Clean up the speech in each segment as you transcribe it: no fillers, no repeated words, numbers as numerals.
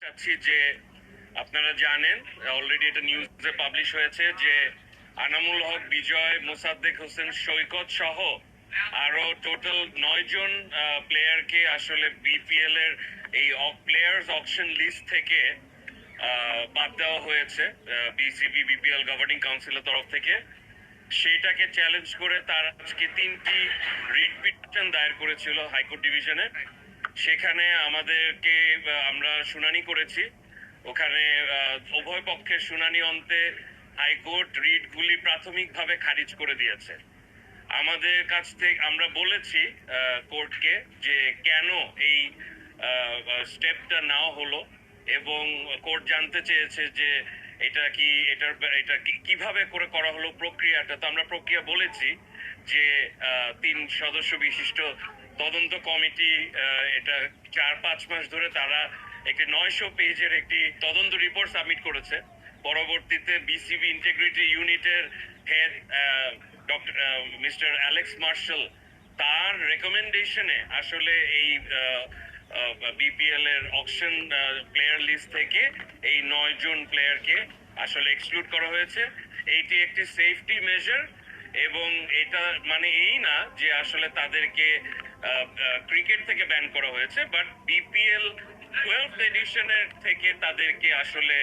চাচ্ছি যে আপনারা জানেন অলরেডি এটা নিউজে পাবলিশ হয়েছে যে আনামুল হক বিজয়, মোসাদ্দেক হোসেন সৈকত সহ আরো টোটাল 9 জন প্লেয়ারকে আসলে বিপিএল এর এই প্লেয়ার্স অকশন লিস্ট থেকে বাদ দেওয়া হয়েছে বিসিবি বিপিএল গভর্নিং কাউন্সিলের তরফ থেকে। সেটাকে চ্যালেঞ্জ করে তারা আজকে 3টি রিট পিটিশন দায়ের করেছিল হাইকোর্ট ডিভিশনে। সেখানে আমাদেরকে আমরা শুনানি করেছি। ওখানে উভয় পক্ষের শুনানি অন্তে হাইকোর্ট রিটগুলি প্রাথমিকভাবে খারিজ করে দিয়েছে। আমাদের কাছ থেকে আমরা বলেছি কোর্টকে যে কেন এই স্টেপটা নেওয়া হলো, এবং কোর্ট জানতে চেয়েছে যে এটা কিভাবে করে করা হলো প্রক্রিয়াটা। তো আমরা প্রক্রিয়া বলেছি যে 3 সদস্য বিশিষ্ট তদন্ত কমিটি এটা 4-5 মাস ধরে তারা একটি 900 পেজের একটি তদন্ত রিপোর্ট সাবমিট করেছে। পরবর্তীতে বিসিবি ইন্টিগ্রিটি ইউনিটের head doctor mister Alex martial তার রেকমেন্ডেশনে আসলে এই বিপিএল এর অকশন প্লেয়ার লিস্ট থেকে এই 9 জন প্লেয়ারকে আসলে এক্সক্লুড করা হয়েছে। এইটি একটি সেফটি মেজার, এবং এটা মানে এই না যে আসলে তাদেরকে ক্রিকেট থেকে ব্যান করা হয়েছে, বাট বিপিএল 12th এডিশনের থেকে তাদেরকে আসলে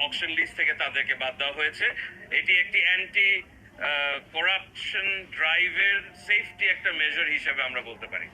অকশন লিস্ট থেকে তাদেরকে বাদ দেওয়া হয়েছে। এটি একটি অ্যান্টি করাপশন ড্রাইভের সেফটি একটা মেজার হিসেবে আমরা বলতে পারি।